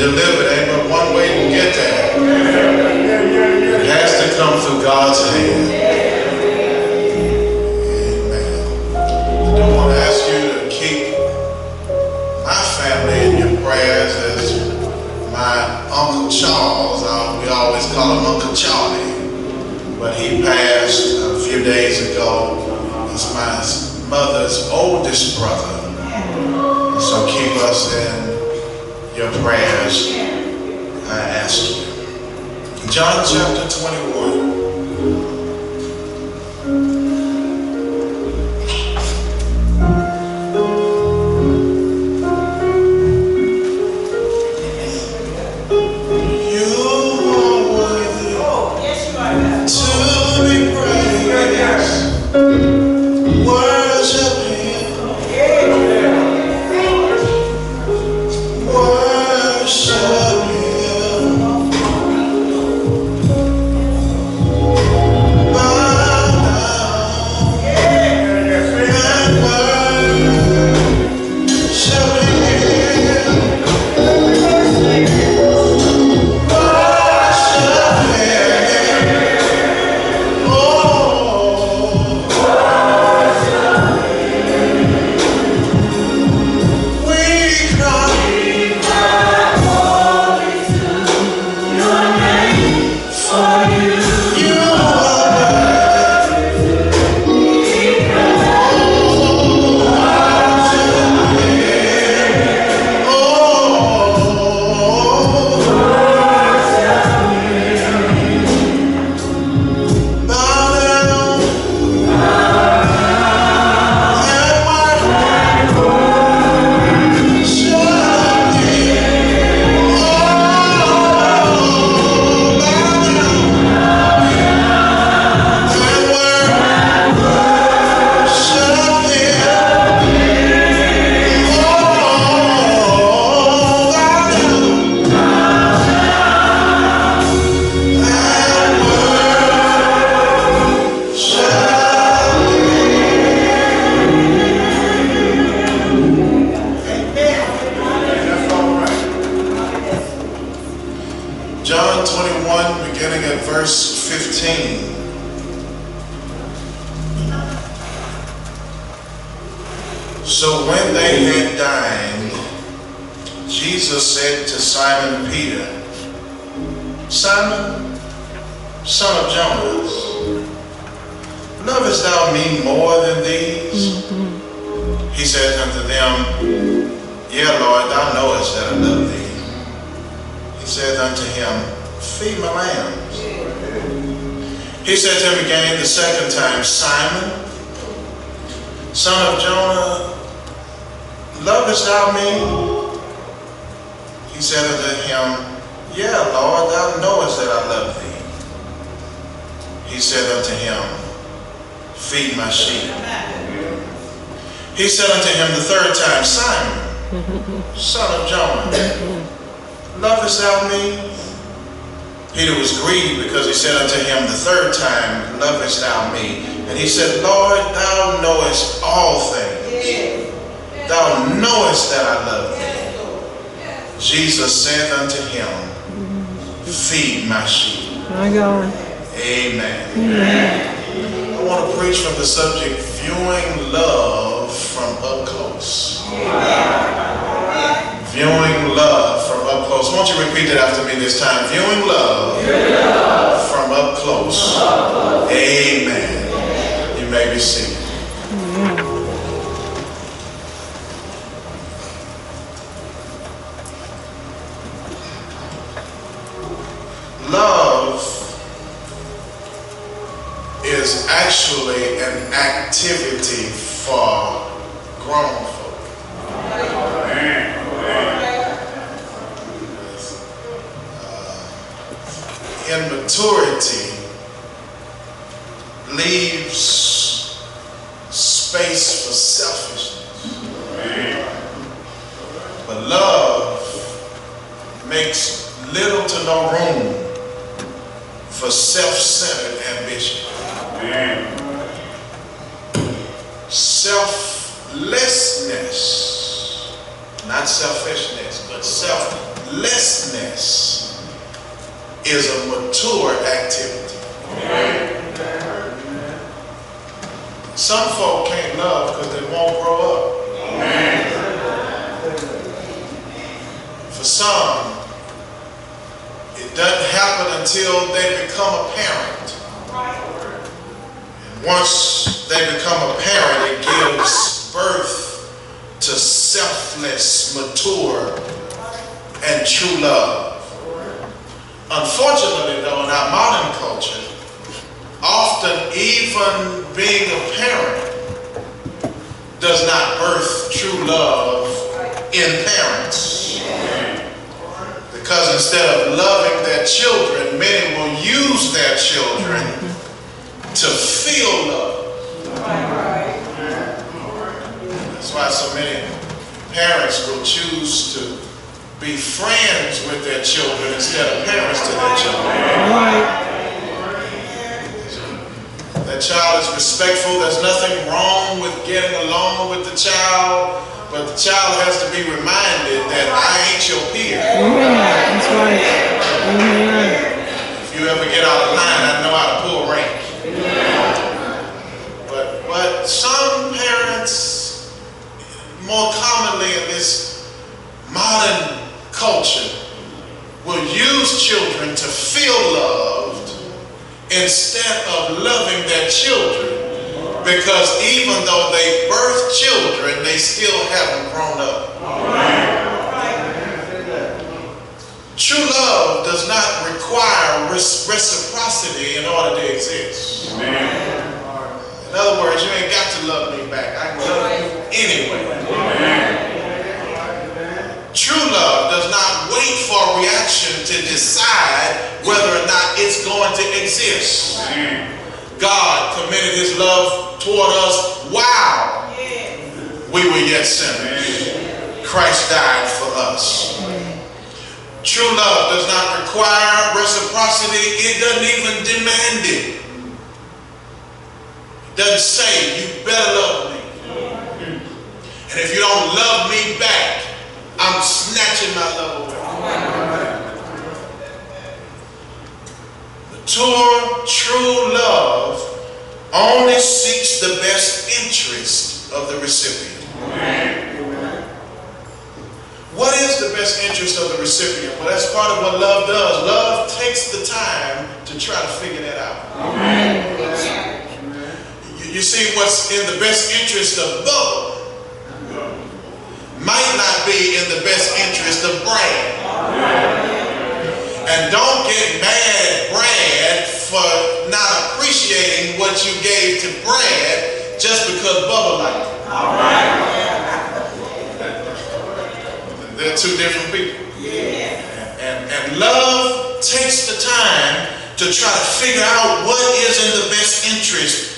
delivered. Ain't but one way to get there. It has to come through God's hand. Amen. I do want to ask you to keep my family in your prayers as my Uncle Charles, we always call him Uncle Charlie, but he passed a few days ago. He's my mother's oldest brother. So keep us in your prayers, I ask you. John chapter 21. John 21, beginning at verse 15. So when they had dined, Jesus said to Simon Peter, Simon, son of Jonas, lovest thou me more than these? He said unto them, Yea, Lord, thou knowest that I love thee. He said unto him, Feed my lambs. He said to him again the second time, Simon, son of Jonah, lovest thou me? He said unto him, Yea, Lord, thou knowest that I love thee. He said unto him, Feed my sheep. He said unto him the third time, Simon, son of Jonah, lovest thou me? Peter was grieved because he said unto him the third time, Lovest thou me? And he said, Lord, thou knowest all things. Thou knowest that I love thee. Jesus said unto him, Feed my sheep. My God. Amen. Amen. I want to preach from the subject, viewing love from up close. Viewing love from up close. Won't you repeat it after me this time? Viewing love from up close. Amen. You may be seated. Love is actually an activity for grown folk. Immaturity leaves space for selfishness. But love makes little to no room for self-centered ambition. Selflessness, not selfishness, but selflessness childlessness is a mature activity. Some folk can't love because they won't grow up. For some, it doesn't happen until they become a parent. And once they become a parent, it gives birth to selfless, mature, and true love. Unfortunately, though, in our modern culture, often even being a parent does not birth true love in parents. Because instead of loving their children, many will use their children to feel love. That's why so many parents will choose to be friends with their children instead of parents to their children. That child is respectful. There's nothing wrong with getting along with the child, but the child has to be reminded that I ain't your peer. That's right. Amen. If you ever get out of line, I know how to pull rank. But some parents, more commonly in this modern culture, will use children to feel loved instead of loving their children, because even though they birth children, they still haven't grown up. True love does not require reciprocity in order to exist. In other words, you ain't got to love me back. I can love you anyway. True love does not wait for a reaction to decide whether or not it's going to exist. God commended his love toward us while we were yet sinners. Christ died for us. True love does not require reciprocity. It doesn't even demand it. It doesn't say, you better love me. And if you don't love me back, I'm snatching my love away. Mature, true love only seeks the best interest of the recipient. What is the best interest of the recipient? Well, that's part of what love does. Love takes the time to try to figure that out. You see, what's in the best interest of Bubba might not be in the best interest of Brad. And don't get mad, Brad, for not appreciating what you gave to Brad just because Bubba liked it. They're two different people. And love takes the time to try to figure out what is in the best interest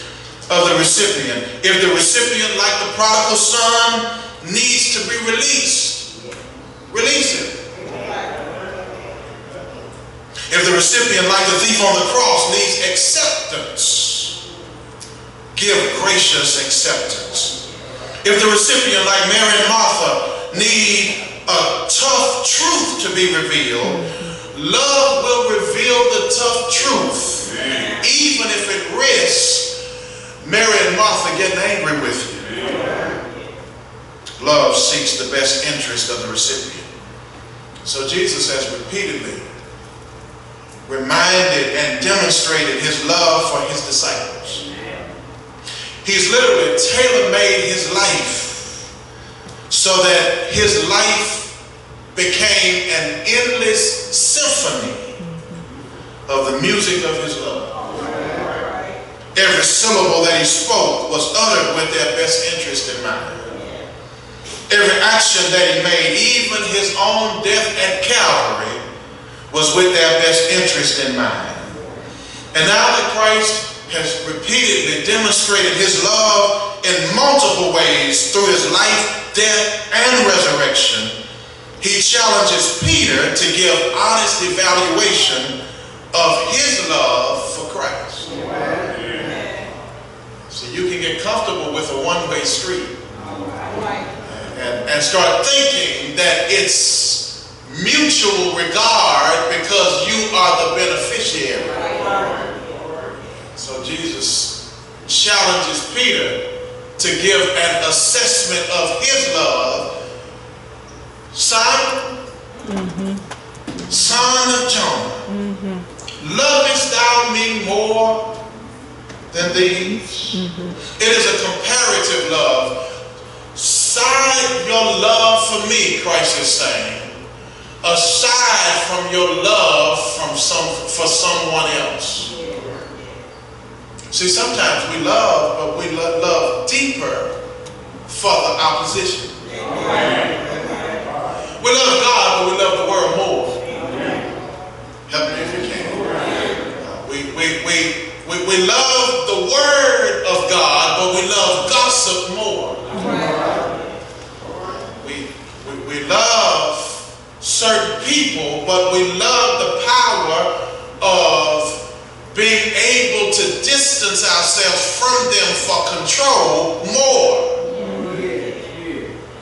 of the recipient. If the recipient, like the prodigal son, needs to be released, release him. If the recipient, like the thief on the cross, needs acceptance, give gracious acceptance. If the recipient, like Mary and Martha, need a tough truth to be revealed, love will reveal the tough truth, even if it risks Mary and Martha getting angry with you. Love seeks the best interest of the recipient. So Jesus has repeatedly reminded and demonstrated his love for his disciples. He's literally tailor-made his life so that his life became an endless symphony of the music of his love. Every syllable that he spoke was uttered with their best interest in mind. Every action that he made, even his own death at Calvary, was with their best interest in mind. And now that Christ has repeatedly demonstrated his love in multiple ways through his life, death, and resurrection, he challenges Peter to give honest evaluation of his love for Christ. So you can get comfortable with a one-way street and start thinking that it's mutual regard because you are the beneficiary. So Jesus challenges Peter to give an assessment of his love. Simon, son of Jonah, lovest thou me more than these? It is a comparative love. Side your love for me, Christ is saying, aside from your love for someone else. See, sometimes we love, but we love deeper for the opposition. We love God, but we love the world more. Help me if you can. We love the word of God, but we love gossip more. We love certain people, but we love the power of being able to distance ourselves from them for control more.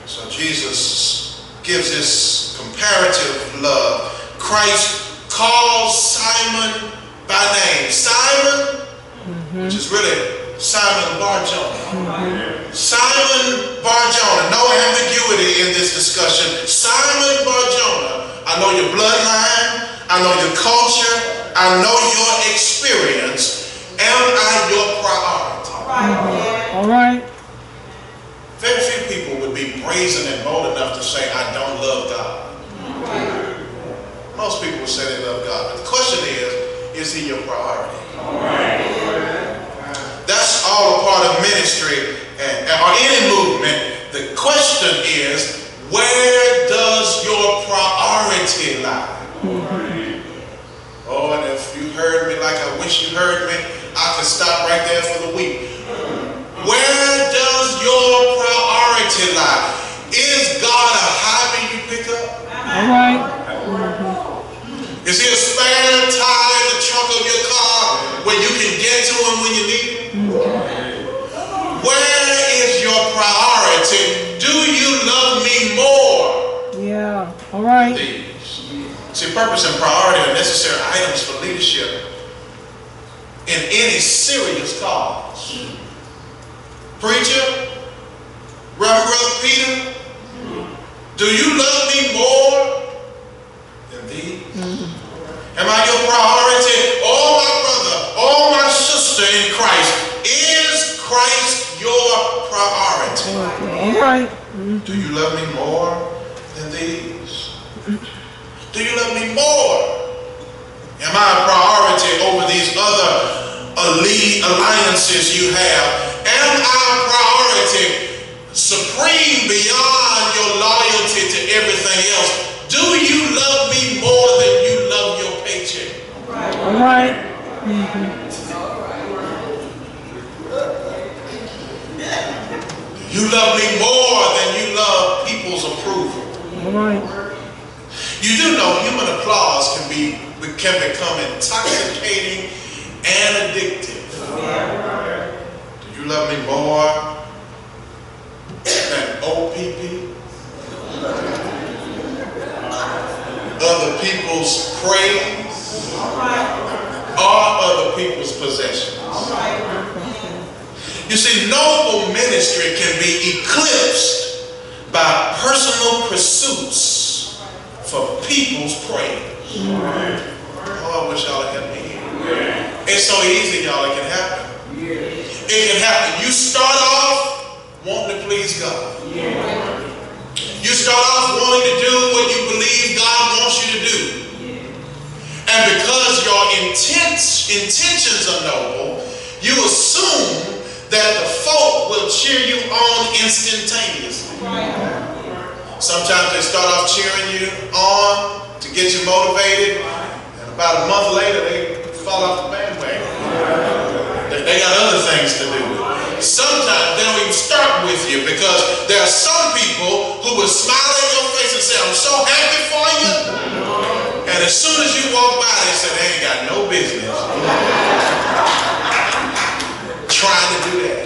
So Jesus gives this comparative love. Christ calls Simon by name. Simon, which is really Simon Bar-Jonah. Simon Bar-Jonah. No ambiguity in this discussion. Simon Bar-Jonah. I know your bloodline. I know your culture. I know your experience. Am I your priority? All right. Very few people would be brazen and bold enough to say, I don't love God. Most people would say they love God. But the question is he your priority? That's all a part of ministry or any movement. The question is, where does your priority lie? Oh, and if you heard me like I wish you heard me, I could stop right there for the week. Where does your priority lie? Is God a hobby you pick up? All right. Is he a spare tire in the trunk of your car where you can get to him when you need him? Where is your priority? Do you love me more? Yeah. All right. See, purpose and priority are necessary items for leadership in any serious cause. Preacher, Reverend Brother Peter, do you love me more than these? Am I your priority? Oh, my brother, oh, my sister in Christ, is Christ your priority? All right. Do you love me more than these? Do you love me more? Am I a priority over these other alliances you have? Am I a priority supreme beyond your loyalty to everything else? Do you love me more than you love your paycheck? All right. You love me more than you love people's approval. All right. You do know human applause can become intoxicating and addictive. Do you love me more than OPP? Other people's praise? Or other people's possessions? You see, noble ministry can be eclipsed by personal pursuits for people's praise. Oh, I wish y'all had helped me here. It's so easy, y'all. It can happen. It can happen. You start off wanting to please God. You start off wanting to do what you believe God wants you to do. And because your intentions are noble, you assume that the folk will cheer you on instantaneously. Sometimes they start off cheering you on to get you motivated, and about a month later they fall off the bandwagon. They got other things to do. Sometimes they don't even start with you because there are some people who will smile in your face and say, I'm so happy for you. And as soon as you walk by, they say they ain't got no business trying to do that.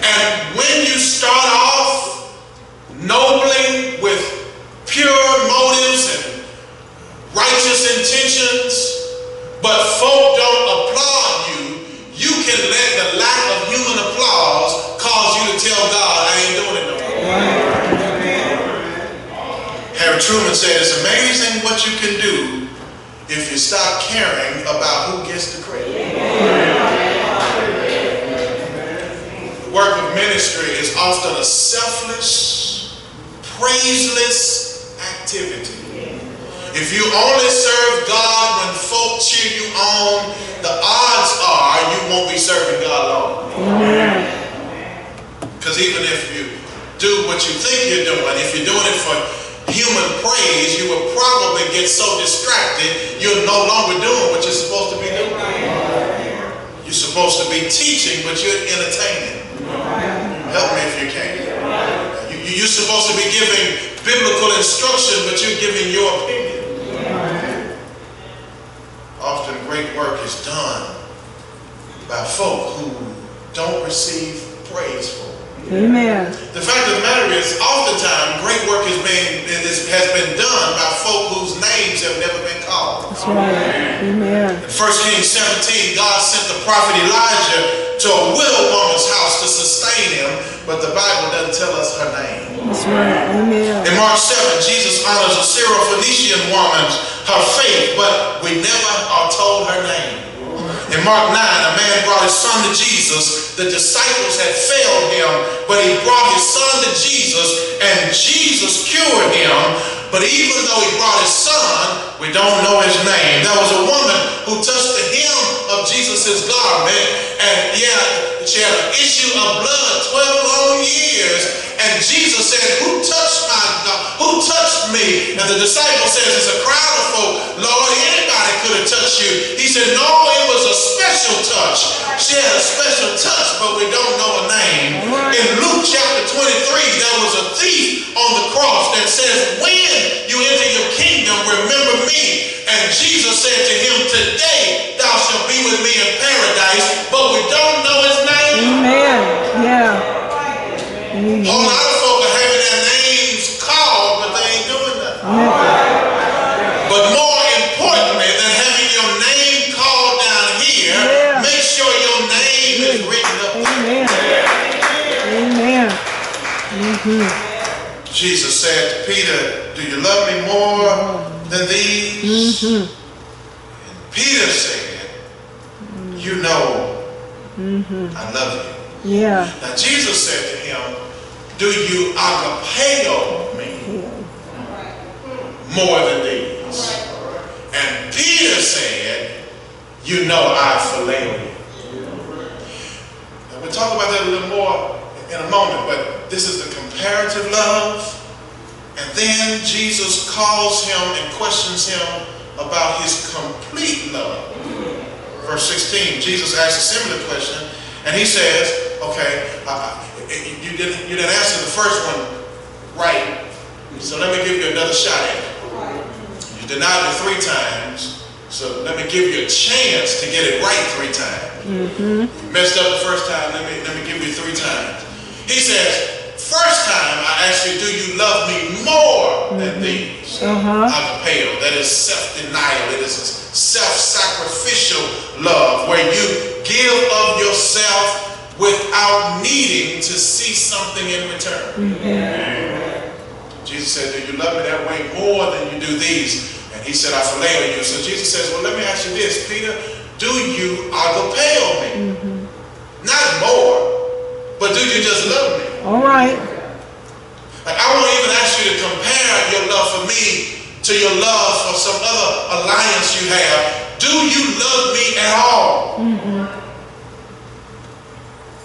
And when you start off nobly with pure Harry Truman said, it's amazing what you can do if you stop caring about who gets the credit. The work of ministry is often a selfless, praiseless activity. If you only serve God when folk cheer you on, the odds are you won't be serving God long. Because even if you do what you think you're doing, if you're doing it for human praise, you will probably get so distracted you're no longer doing what you're supposed to be doing. You're supposed to be teaching, but you're entertaining. Help me if you can. You're supposed to be giving biblical instruction, but you're giving your opinion. Often great work is done by folk who don't receive praise for it. Amen. The fact of the matter is, oftentimes great work has been done by folk whose names have never been called. That's right. Amen. In 1 Kings 17, God sent the prophet Elijah to a widow woman's house to sustain him, but the Bible doesn't tell us her name. That's right. Amen. In Mark 7, Jesus honors a Syrophoenician woman's her faith, but we never are told her name. In Mark 9, a man brought his son to Jesus. The disciples had failed him, but he brought his son to Jesus, and Jesus cured him. But even though he brought his son, we don't know his name. There was a woman who touched the hem of Jesus' garment, and she had an issue of blood 12 long years. And Jesus said, who touched my God? Who touched me? And the disciple says, it's a crowd of folk. Lord, anybody could have touched you. He said, no, it was a special touch. She had a special touch, but we don't know her name. In Luke chapter 23, there was a thief on the cross that says, when you enter your kingdom, remember me. And Jesus said to him, today thou shalt be with me in paradise, but we don't know his name. Amen. Yeah. A whole lot of folk are having their names called, but they ain't doing nothing. But more importantly than having your name called down here, make sure your name is written up. Amen. Amen. Jesus said to Peter, do you love me more than these? And Peter said, you know I love you. Yeah. Now Jesus said to him, do you agapeo me more than these? And Peter said, you know I phileo you. Now we'll talk about that a little more in a moment, but this is the comparative love. And then Jesus calls him and questions him about his complete love. Verse 16, Jesus asks a similar question, and he says, okay, you didn't answer the first one right, so let me give you another shot at it. You denied me 3 times, so let me give you a chance to get it right 3 times. You messed up the first time, let me give you 3 times. He says, first time I asked you, do you love me more than these? Agapeo, that is self-denial. It is a self-sacrificial love where you give of yourself without needing to see something in return. Jesus said, do you love me that way more than you do these? And he said, I phileo you. So Jesus says, well, let me ask you this, Peter, do you agapeo me? Not more, but do you just love me? All right. Like, I won't even ask you to compare your love for me to your love for some other alliance you have. Do you love me at all?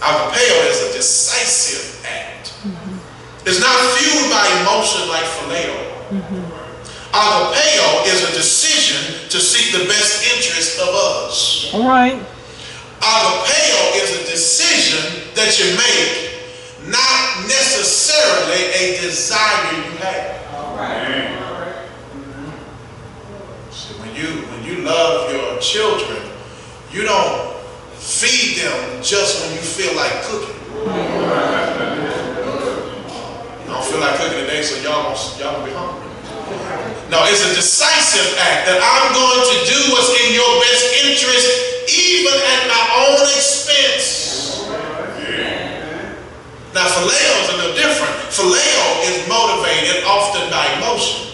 Agapeo is a decisive act. It's not fueled by emotion like phileo. Agapeo is a decision to seek the best interest of others. All right. Agapeo is a decision that you make, not necessarily a desire you have. All right. So when you love your children, you don't feed them just when you feel like cooking. You don't feel like cooking today, so y'all gonna be hungry. No, it's a decisive act that I'm going to do what's in your best interest, even at my own expense. Now, phileo is a little different. Phileo is motivated often by emotion.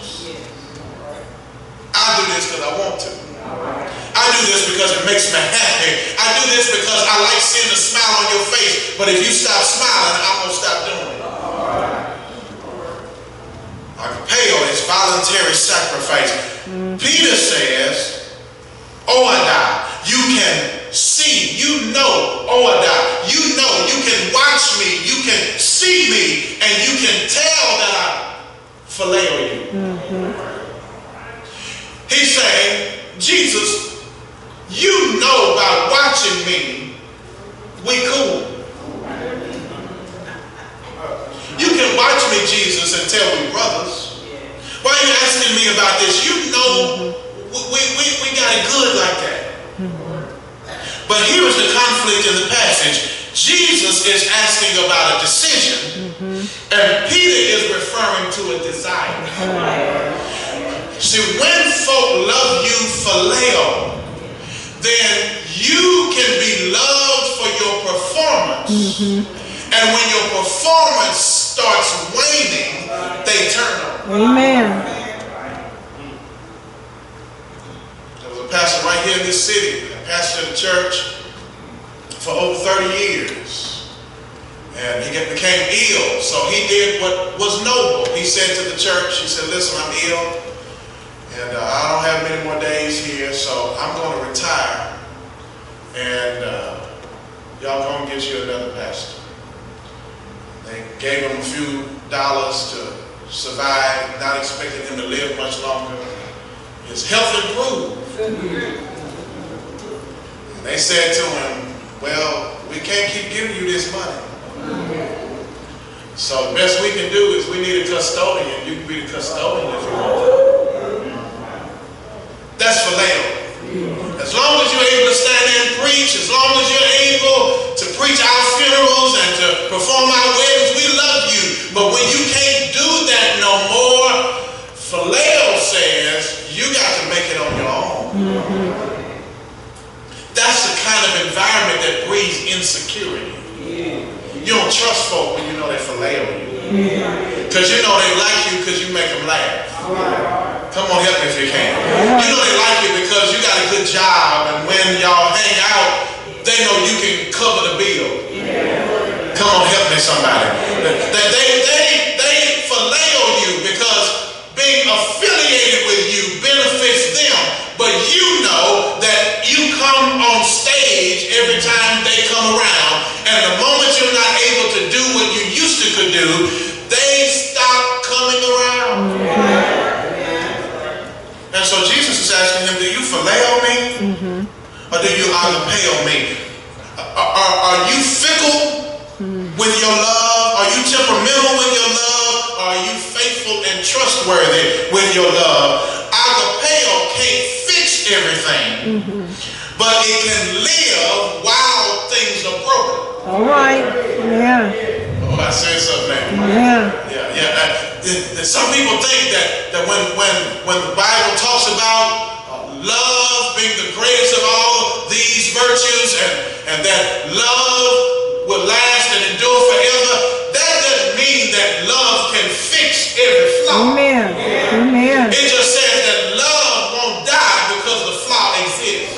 this because I want to. I do this because it makes me happy. I do this because I like seeing the smile on your face. But if you stop smiling, I'm going to stop doing it. Agapeo is voluntary sacrifice. Peter says, Oada, you can see, you know, Oada, you know, you can watch me, you can see me, and you can tell that I phileo you. He's saying, Jesus, you know by watching me, we cool. You can watch me, Jesus, and tell we brothers. Why are you asking me about this? You know we got it good like that. But here is the conflict in the passage. Jesus is asking about a decision, and Peter is referring to a desire. See, when folk love you phileo, then you can be loved for your performance. And when your performance starts waning, they turn on. Amen. There was a pastor right here in this city, a pastor in the church for over 30 years. And he became ill, so he did what was noble. He said to the church, he said, listen, I'm ill, and I don't have many more days here, so I'm going to retire. And y'all go and get you another pastor. They gave him a few dollars to survive, not expecting him to live much longer. His health improved. And they said to him, well, we can't keep giving you this money. So the best we can do is we need a custodian. You can be the custodian if you want to. That's phileo. As long as you're able to stand there and preach, as long as you're able to preach our funerals and to perform our weddings, we love you. But when you can't do that no more, phileo says you got to make it on your own. That's the kind of environment that breeds insecurity. You don't trust folk when you know they phileo you. Because you know they like you because you make them laugh. Come on, help me if you can. You know they like you because you got a good job, and when y'all hang out, they know you can cover the bill. Come on, help me somebody. They phileo you because being affiliated with you benefits them, but you know that you come on stage every time they come around, and the moment you're not able to do what you used to could do, they stop coming around. And so Jesus is asking him, do you phileo me? Or do you agapeo me? Are you fickle with your love? Are you temperamental with your love? Or are you faithful and trustworthy with your love? Agapeo can't fix everything, but it can live while things are broken. All right. Yeah. Oh, I said something now. Yeah. Some people think that when the Bible talks about love being the greatest of all these virtues, and that love will last and endure forever, that doesn't mean that love can fix every flaw. Amen. It just says that love won't die because the flaw exists.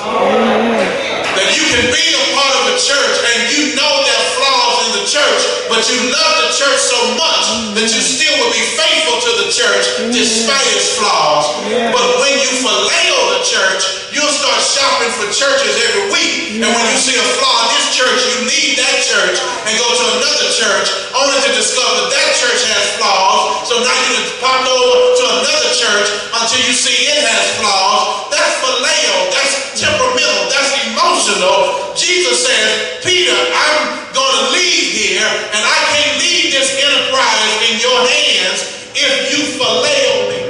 That you can be a part of a church and you know there are flaws in the church, but you love the church so much that you still will be faithful to the church despite its flaws. But when you phileo the church, you'll start shopping for churches every week. And when you see a flaw in this church, you leave that church and go to another church only to discover that church has flaws. So now you pop over to another church until you see it has flaws. That's phileo. That's temperamental. That's emotional. Jesus says, Peter, I'm going to leave here, and I can't leave this enterprise in your hands if you phileo me.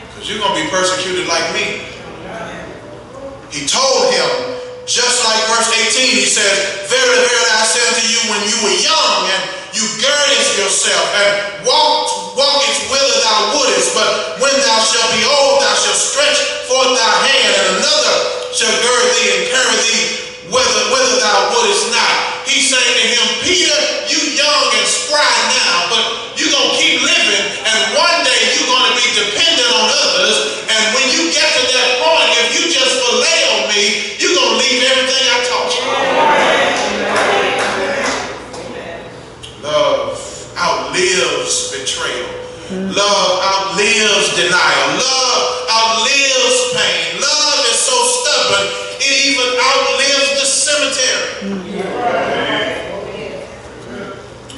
Because you're going to be persecuted like me. He told him, just like verse 18, he says, verily, verily, I say unto you, when you were young, and you girded yourself, and walkest whither thou wouldest, but when thou shalt be old, thou shalt stretch forth thy hand, and another shall gird thee and carry thee whither thou wouldest not. He's saying to him, Peter, you young and spry now, but you're going to keep living, and one day you're going to be dependent on Love outlives denial. Love outlives pain. Love is so stubborn, it even outlives the cemetery.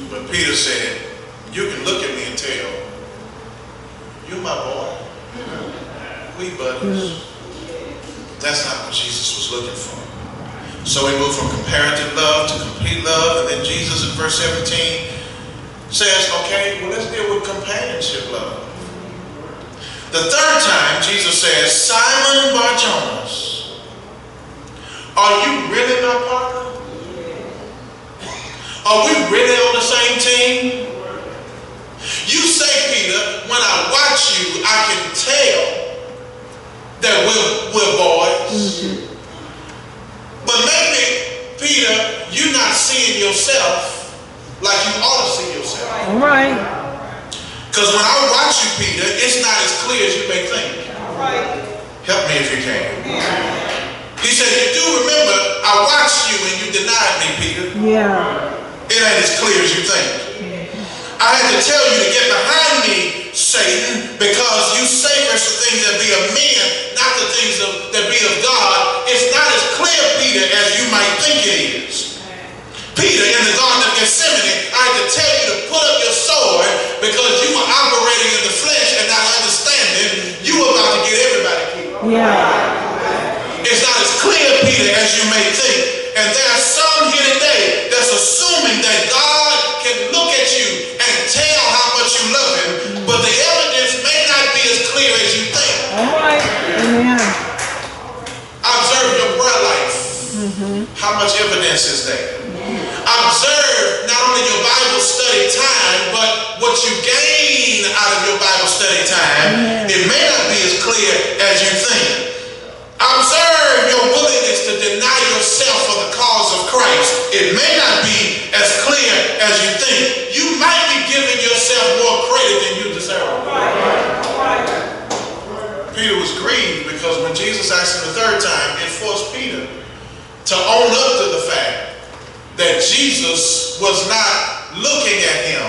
But Peter said, you can look at me and tell, you're my boy. We buddies. That's not what Jesus was looking for. So we move from comparative love to complete love. And then Jesus in verse 17 says, okay, well, let's deal with companionship love. The third time, Jesus says, Simon Bar-Jonas, are you really my partner? Are we really on the same team? You say, Peter, when I watch you, I can tell that we're boys. But maybe, Peter, you're not seeing yourself like you ought to see yourself. All right. Because when I watch you, Peter, it's not as clear as you may think. All right. Help me if you can. He said, you do remember, I watched you and you denied me, Peter. Yeah. It ain't as clear as you think. I had to tell you to get behind me, Satan, because you savor the things that be of men, not the things that be of God. It's not as clear, Peter, as you might think it is. Peter, in the Garden of Gethsemane, I had to tell you to put up your sword because you were operating in the flesh and not understanding you were about to get everybody killed. Yeah. It's not as clear, Peter, as you may think. And there are some here today that's assuming that God can look at you and tell how much you love him, but the evidence may not be as clear as you think. All right. Amen. Observe your prayer life. How much evidence is there? Observe not only your Bible study time, but what you gain out of your Bible study time. It may not be as clear as you think. Observe your willingness to deny yourself for the cause of Christ. It may not be as clear as you think. You might be giving yourself more credit than you deserve. Peter was grieved because when Jesus asked him the third time, it forced Peter to own up to the fact that Jesus was not looking at him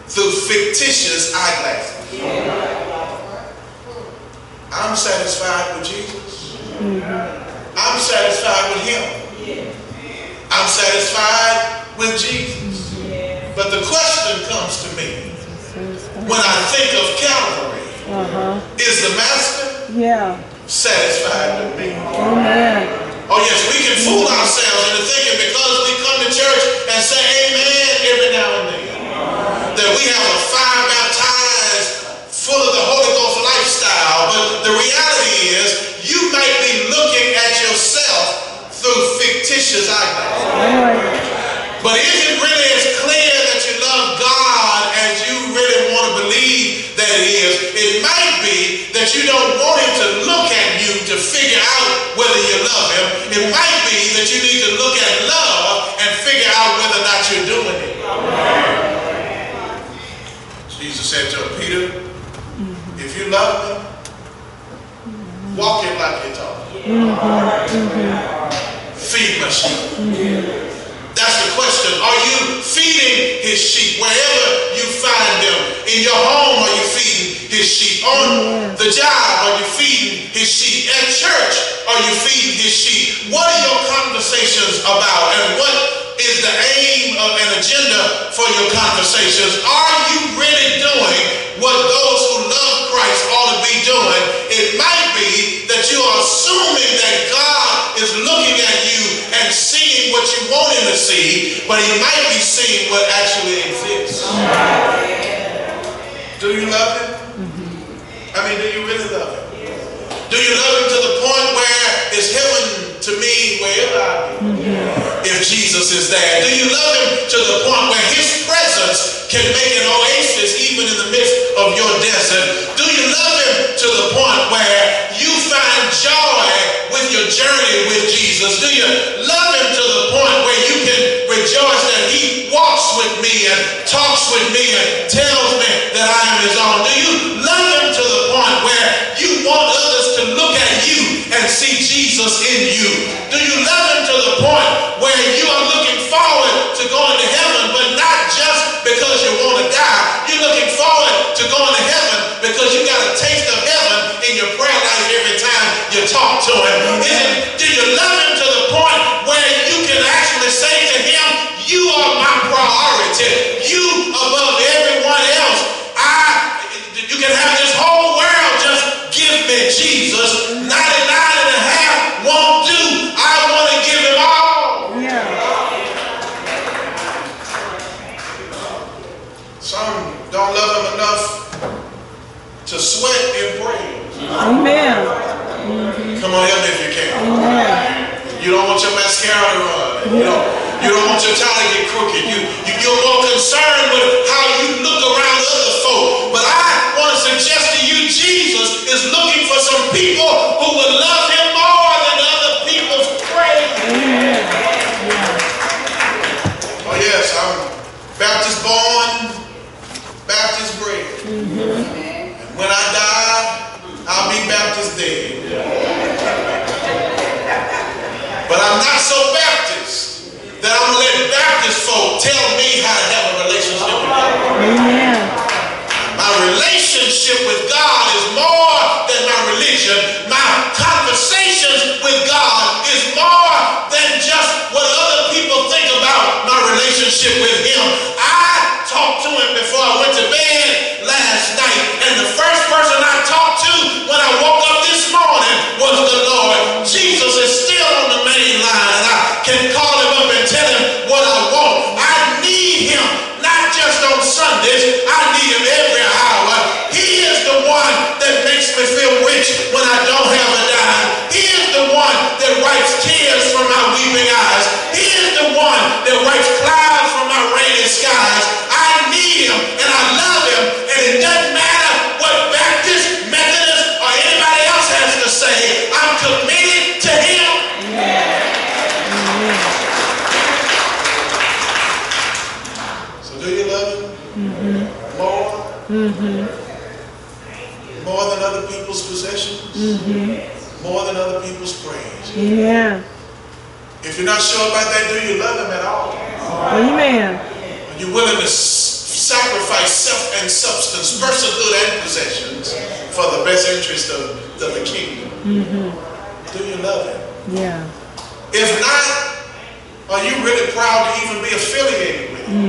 through fictitious eyeglasses. I'm satisfied with Jesus. I'm satisfied with him. I'm satisfied with Jesus. But the question comes to me, when I think of Calvary, is the Master satisfied with me? Amen. Oh yes, we can fool ourselves into thinking because we come to church and say amen every now and then, that we have a fire baptized, full of the Holy Ghost lifestyle. But the reality is, you might be looking at yourself through fictitious eyeglasses. But is it really as clear that you love God as you really want to believe that it is? It might be that you don't want him to look at you to figure out whether you love him. It might be that you need to look at love and figure out whether or not you're doing it. Jesus said to him, Peter, if you love me, walk it like you're talking. Feed my sheep. That's the question. Are you feeding his sheep wherever you find them? In your home, are you feeding his sheep? On the job, are you feeding his sheep? At church, are you feeding his sheep? What are your conversations about? And what is the aim of an agenda for your conversations? Are you really doing what those who love Christ ought to be doing? It might be that you are assuming that God is looking at you and seeing what you want him to see, but he might be seeing what actually exists. Do you love him? I mean, do you really love him? Do you love him to the point where it's heaven to me wherever I be? If Jesus is there. Do you love him to the point where his presence can make an oasis even in the midst of your desert? Do you love him to the point where you find joy with your journey with Jesus? Do you love him to the point where you can rejoice that he walks with me and talks with me and tells me that I am his own? Do you love him to the point where you want others to look at you and see Jesus in you? Do you love him to the point where you are looking forward to going to heaven, but not just because you want to die? You're looking forward to going to him? Do you love him to the point where you can actually say to him, you are my priority. You above everyone else. You can have this whole world, just give me Jesus. 99 and a half won't do. I want to give him all. Yeah. Some don't love him enough to sweat in praise. Amen. Come on, help me if you can. Amen. You don't want your mascara to run. You don't want your tie to get crooked. You're more concerned with how you look around other folk. But I want to suggest to you, Jesus is looking for some people who will love him more than other people's praise. Amen. Oh yes, I'm Baptist born, Baptist bred. And when I die, I'll be Baptist dead. But I'm not so Baptist that I'm going to let Baptist folk tell me how to have a relationship with God. Amen. My relationship with God is more than my religion. My conversations with God is more than just what other people think about my relationship with him. I talked to him before I went to bed last night, and the first person I talked to when I woke up this morning was the Lord. Jesus is still on the main line, and I can call him up and tell him what I want. I need him, not just on Sundays. I need him every hour. He is the one that makes me feel rich when I don't have a dime. He is the one that wipes tears from my weeping eyes. He is the one that wipes clouds from my rainy skies. I need him and I love him, and it doesn't matter what Baptist, Methodist, or anybody else has to say. I'm committed to him. So do you love him? More? More than other people's possessions? More than other people's praise? Amen. If you're not sure about that, do you love him at all? Amen. Are you willing to sacrifice self and substance, personhood and possessions for the best interest of the kingdom? Do you love him? Yeah. If not, are you really proud to even be affiliated with him?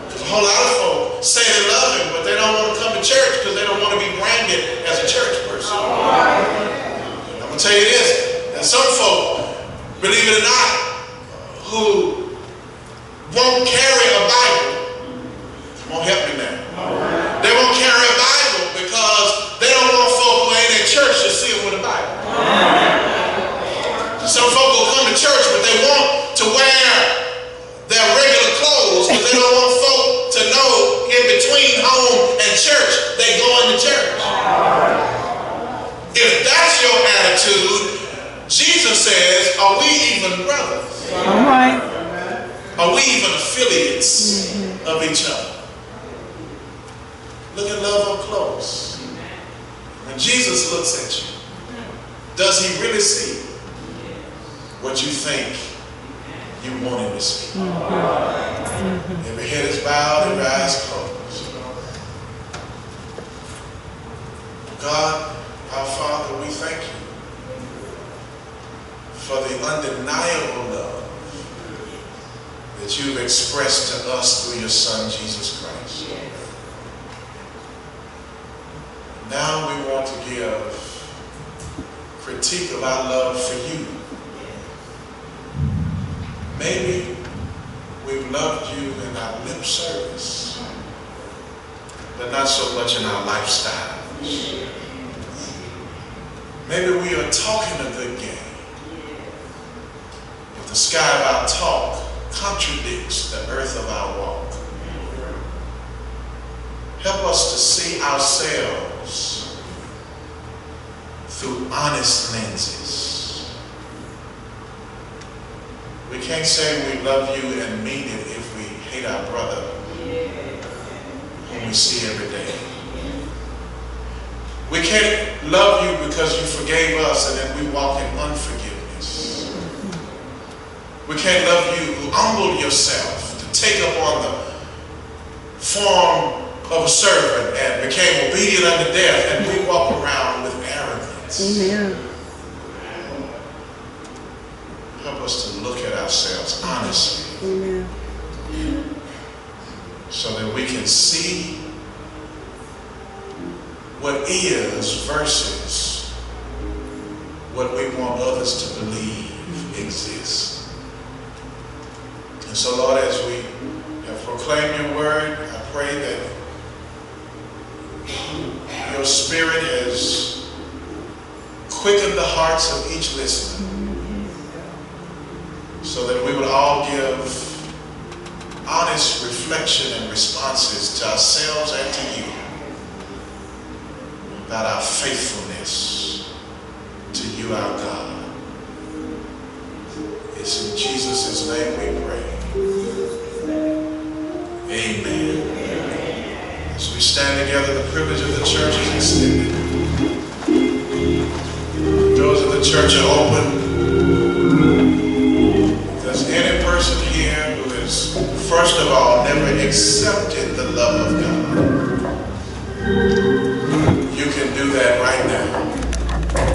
Because a whole lot of folk say they love him, but they don't want to come to church because they don't want to be branded as a church person. I'm going to tell you this, that some folk, believe it or not, who won't carry a Bible, won't help me now. They won't carry a Bible because they don't want folk who ain't at church to see them with a Bible. Some folk will come to church, but they want to wear their regular clothes because they don't want folk to know in between home and church they going to church. If that's your attitude, Jesus says, are we even brothers? All right. Are we even affiliates of each other? Look at love up close. When Jesus looks at you, does he really see what you think you want him to see? Every head is bowed, every eye is closed. God, our Father, we thank you for the undeniable love that you've expressed to us through your Son, Jesus Christ. Now we want to give critique of our love for you. Maybe we've loved you in our lip service, but not so much in our lifestyle. Maybe we are talking a good game, but the sky of our talk contradicts the earth of our walk. Help us to see ourselves through honest lenses. We can't say we love you and mean it if we hate our brother whom we see every day. We can't love you because you forgave us and then we walk in unforgiveness. We can't love you who humbled yourself to take upon the form of a servant and became obedient unto death, and we walk around with arrogance. Amen. can see what is versus what we want others to believe exists. And so, Lord, as we have proclaimed your word, I pray that your spirit has quickened the hearts of each listener so that we would all give honest reflection and responses to ourselves and to you about our faithfulness to you, our God. It's in Jesus' name we pray. Amen. As we stand together, the privilege of the church is extended. The doors of the church are open. If there's any person here who has, first of all, never accepted the love of God, you can do that right